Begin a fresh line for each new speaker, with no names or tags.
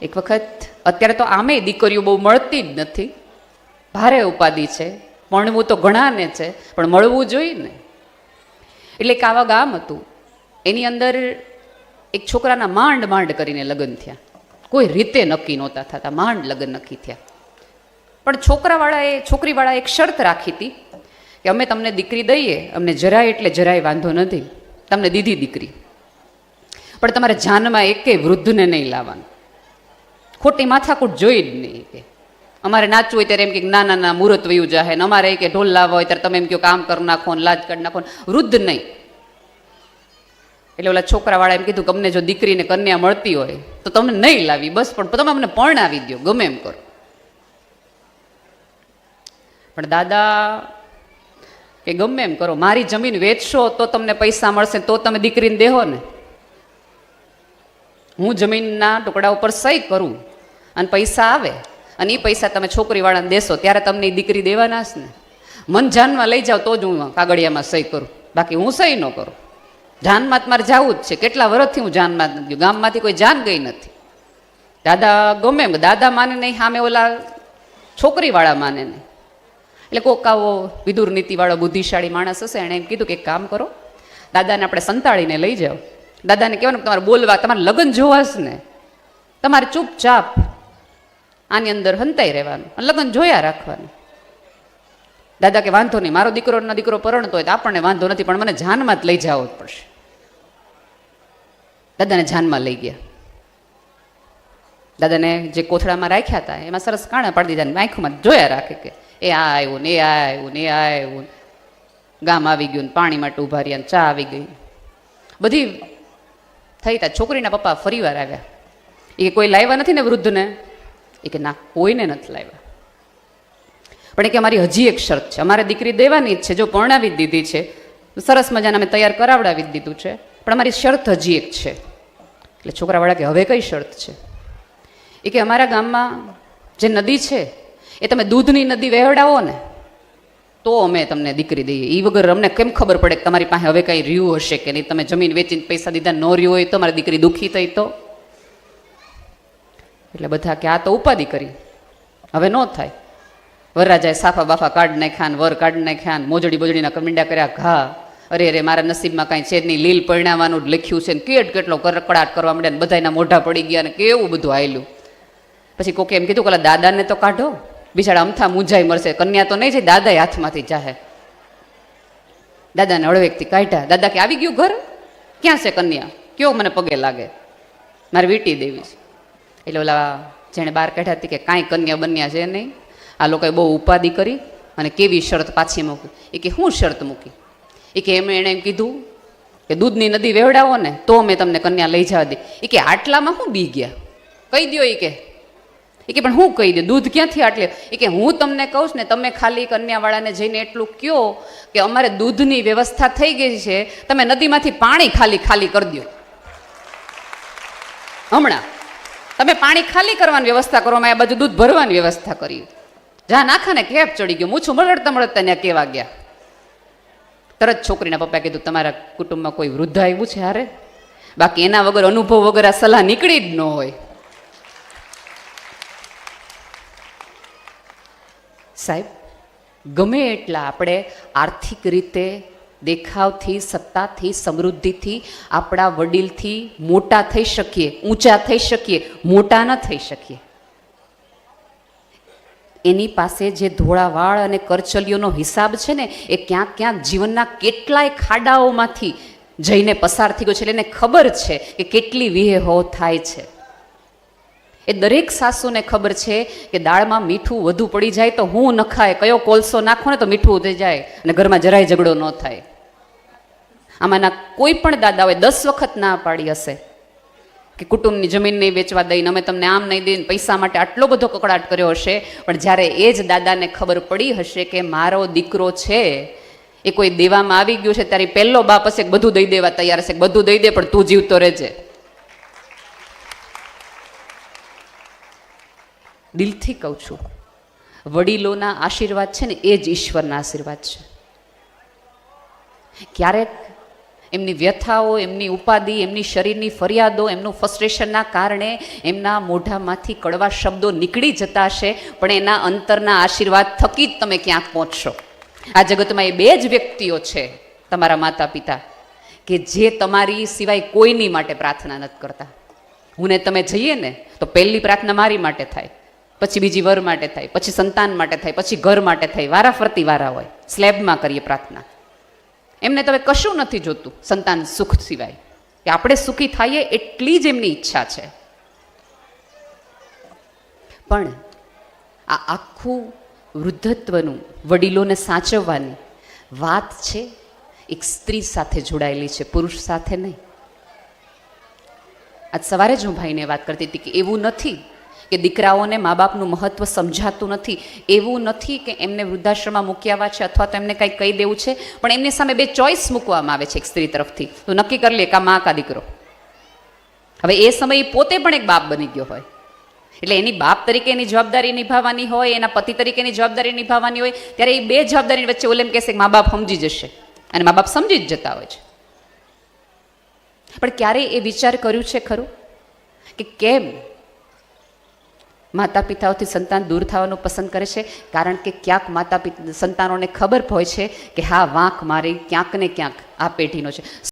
એક વખત અત્યારે તો આમે દીકરીઓ બહુ મળતી જ નથી, ભારે ઉપાધિ છે, ભણવું તો ઘણાને છે પણ મળવું જોઈએ ને. એટલે એક આવા ગામ હતું, એની અંદર એક છોકરાના માંડ માંડ કરીને લગ્ન થયા. કોઈ રીતે નક્કી નહોતા થતા, માંડ લગ્ન નક્કી થયા. પણ છોકરીવાળાએ એક શરત રાખી હતી કે અમે તમને દીકરી દઈએ, અમને જરાય એટલે જરાય વાંધો નથી, તમને દીધી દીકરી, પણ તમારે જાનમાં એકે વૃદ્ધને નહીં લાવવાનું, ખોટી માથાકૂટ જોઈ જ નહીં. કે અમારે નાચવું હોય ત્યારે એમ કે ના ના ના મુહૂર્ત વયું જાહે, ને અમારે કે ઢોલ લાવવા હોય ત્યારે તમે એમ કહો કામ કરી નાખો ને લાજ કરી નાખો, વૃદ્ધ નહીં. એટલે ઓલા છોકરાવાળા એમ કીધું કે અમને જો દીકરીને કન્યા મળતી હોય તો તમને નહીં લાવી, બસ પણ તમે અમને પરણાવી દો, ગમે એમ કરો. પણ દાદા કે ગમે એમ કરો, મારી જમીન વેચશો તો તમને પૈસા મળશે, તો તમે દીકરીને દેહો ને. હું જમીનના ટુકડા ઉપર સહી કરું અને પૈસા આવે અને એ પૈસા તમે છોકરીવાળાને દેશો ત્યારે તમને એ દીકરી દેવાના જ ને. મન જાનમાં લઈ જાઓ તો જ હું કાગળિયામાં સહી કરું, બાકી હું સહી ન કરું. જાનમાં મારે જવું જ છે, કેટલા વર્ષથી હું જાનમાં નથી ગયું, ગામમાંથી કોઈ જાન ગઈ નથી. દાદા ગમે એમ, દાદા માને નહીં, સામે ઓલા છોકરીવાળા માને નહીં. એટલે કોક આવો વિદુર નીતિવાળો બુદ્ધિશાળી માણસ હશે, એણે એમ કીધું કે એક કામ કરો, દાદાને આપણે સંતાડીને લઈ જાઓ. દાદાને કહેવાનું તમારે બોલવા, તમારે લગ્ન જોવાશે ને, તમારે ચૂપચાપ આની અંદર હંતાઈ રહેવાનું અને લગ્ન જોયા રાખવાનું. દાદા કે વાંધો નહીં, મારો દીકરો પરણતો હોય તો આપણને વાંધો નથી, પણ મને જાનમાં જ લઈ જવો જ પડશે. દાદાને જાનમાં લઈ ગયા. દાદાને જે કોથળામાં રાખ્યા હતા એમાં સરસ કાણા પાડી દીધા, આંખોમાં જોયા રાખે કે એ આ આવ્યું ને એ આ આવ્યું ને એ આ આવ્યું, ગામ આવી ગયું ને પાણી માટે ઉભા રહ્યા, ચા આવી ગઈ, બધી થઈ. તા છોકરીના પપ્પા ફરી વાર આવ્યા. એ કોઈ લાવ્યા નથી ને વૃદ્ધને? એ કે ના, કોઈને નથી લાવ્યા. પણ એ કે અમારી હજી એક શરત છે, અમારે દીકરી દેવાની જ છે, જો પરણાવી જ દીધી છે, સરસ મજાને અમે તૈયાર કરાવડાવી જ દીધું છે, પણ અમારી શરત હજી એક છે. એટલે છોકરાવાળા કે હવે કઈ શરત છે? એ કે અમારા ગામમાં જે નદી છે એ તમે દૂધની નદી વહેવડાવો ને તો અમે તમને દીકરી દઈએ. એ વગર અમને કેમ ખબર પડે કે તમારી પાસે હવે કંઈ રહ્યું હશે કે નહીં? તમે જમીન વેચીને પૈસા દીધા ન રહ્યું હોય તો મારી દીકરી દુઃખી થઈ તો? એટલે બધા કે આ તો ઉપાધિ કરી, હવે ન થાય. વરરાજાએ સાફા બાફા કાઢ નાખ્યા, વર કાઢ નાખ્યા, મોજડી બોજડીના કમિંડા કર્યા ઘા. અરે અરે મારા નસીબમાં કાંઈ છે જ નહીં, લીલ પરણાવવાનું જ લખ્યું છે ને કેટલો કડકડાટ કરવા માંડ્યા ને બધાના મોઢા પડી ગયા ને કેવું બધું આવેલું. પછી કોકે એમ કીધું કે દાદાને તો કાઢો, બિચારા અમથા મૂંઝાઈ મળશે, કન્યા તો નહીં જાય, દાદા હાથમાંથી જાહે. દાદાને હળવેકથી કાઢ્યા. દાદા કે આવી ગયું ઘર? ક્યાં છે કન્યા? કયો મને પગે લાગે, મારે વીટી દેવી છે. એટલે ઓલા જેણે બહાર કાઢ્યા હતી કે કાંઈ કન્યા બન્યા છે નહીં, આ લોકોએ બહુ ઉપાધિ કરી અને કેવી શરત પાછી મૂકી. એ કે શું શરત મૂકી? એ કે એણે એમ કીધું કે દૂધની નદી વેવડાવો ને તો અમે તમને કન્યા લઈ જવા દે. એ કે આટલામાં શું બી ગયા? કહી દો. એ કે પણ હું કહી દઉં, દૂધ ક્યાંથી આટલે? એ કે હું તમને કહું છું ને, તમે ખાલી કન્યાવાળાને જઈને એટલું કહો કે અમારે દૂધની વ્યવસ્થા થઈ ગઈ છે, તમે નદીમાંથી પાણી ખાલી કરી દો. હમણાં તમે પાણી ખાલી કરવાની વ્યવસ્થા કરો, અમે આ બાજુ દૂધ ભરવાની વ્યવસ્થા કરી. જા નાખા ને કેપ ચડી ગયો, મૂછું મળતા ત્યાં કેવા ગયા. તરત છોકરીના પપ્પા કીધું તમારા કુટુંબમાં કોઈ વૃદ્ધ આવ્યું છે હારે? બાકી એના વગર અનુભવ વગર આ સલાહ નીકળી જ ન હોય. સાહેબ, ગમે એટલા આપણે આર્થિક રીતે દેખાવથી, સત્તાથી, સમૃદ્ધિથી આપણા વડીલથી મોટા થઈ શકીએ, ઊંચા થઈ શકીએ, મોટા ન થઈ શકીએ. એની પાસે જે ધોળા વાળ અને કરચલીઓનો હિસાબ છે ને, એ ક્યાંક ક્યાંક જીવનના કેટલાય ખાડાઓમાંથી જઈને પસાર થઈ ગયો છે. એટલે એને ખબર છે કે કેટલી વિહેહો થાય છે. એ દરેક સાસુને ખબર છે કે દાળમાં મીઠું વધુ પડી જાય તો હું નખાય, કયો કોલસો નાખો ને તો મીઠું થઈ જાય અને ઘરમાં જરાય ઝઘડો ન થાય. આમાંના કોઈ પણ દાદાઓએ 10 વખત ના પાડી હશે કે કુટુંબની જમીન નહીં વેચવા દઈને, અમે તમને આમ નહીં દઈને, પૈસા માટે આટલો બધો કકડાટ કર્યો હશે. પણ જ્યારે એ જ દાદાને ખબર પડી હશે કે મારો દીકરો છે એ કોઈ દેવામાં આવી ગયું છે, ત્યારે પહેલો બાપ હશે કે બધું દઈ દેવા તૈયાર હશે, બધું દઈ દે પણ તું જીવતો રહેજે. દિલથી કહું છું, વડીલોના આશીર્વાદ છે ને એ જ ઈશ્વરના આશીર્વાદ છે. ક્યારેક એમની વ્યથાઓ, એમની ઉપાધિ, એમની શરીરની ફરિયાદો, એમનું ફ્રસ્ટ્રેશનના કારણે એમના મોઢામાંથી કડવા શબ્દો નીકળી જતા હશે, પણ એના અંતરના આશીર્વાદ થકી જ તમે ક્યાંક પહોંચશો. આ જગતમાં એ બે જ વ્યક્તિઓ છે, તમારા માતા પિતા, કે જે તમારી સિવાય કોઈની માટે પ્રાર્થના નથી કરતા. હું ને તમે જઈએ ને તો પહેલી પ્રાર્થના મારી માટે થાય, પછી બીજી વર માટે થાય, પછી સંતાન માટે થાય, પછી ઘર માટે થાય, વારા ફરતી વારા હોય. સ્લેબમાં કરીએ પ્રાર્થના. એમને તમે કશું નથી જોતું સંતાન સુખ સિવાય, કે આપણે સુખી થઈએ એટલી જ એમની ઈચ્છા છે. પણ આ આખું વૃદ્ધત્વનું વડીલોને સાચવવાની વાત છે એક સ્ત્રી સાથે જોડાયેલી છે, પુરુષ સાથે નહીં. આજ સવારે જ હું ભાઈને વાત કરતી હતી કે એવું નથી કે દીકરાઓને મા બાપનું મહત્વ સમજાતું નથી, એવું નથી કે એમને વૃદ્ધાશ્રમમાં મૂક્યા છે અથવા તો એમને કંઈક કહી દેવું છે, પણ એમની સામે બે ચોઈસ મૂકવામાં આવે છે એક સ્ત્રી તરફથી. તો નક્કી કરી લે કા મા કા દીકરો. હવે એ સમયે પોતે પણ એક બાપ બની ગયો હોય, એટલે એની બાપ તરીકે એની જવાબદારી નિભાવવાની હોય, એના પતિ તરીકેની જવાબદારી નિભાવવાની હોય, ત્યારે એ બે જવાબદારી વચ્ચે ઓલે એમ કહેશે કે મા બાપ સમજી જશે, અને મા બાપ સમજી જ જતા હોય છે. પણ ક્યારેય એ વિચાર કર્યું છે ખરું કે કેમ માતા પિતાઓથી સંતાન દૂર થવાનું પસંદ કરે છે? કારણ કે ક્યાંક માતા પિતા સંતાનોને ખબર હોય છે કે હા વાંક મારી ક્યાંક ને ક્યાંક આ પેઢીનો છે.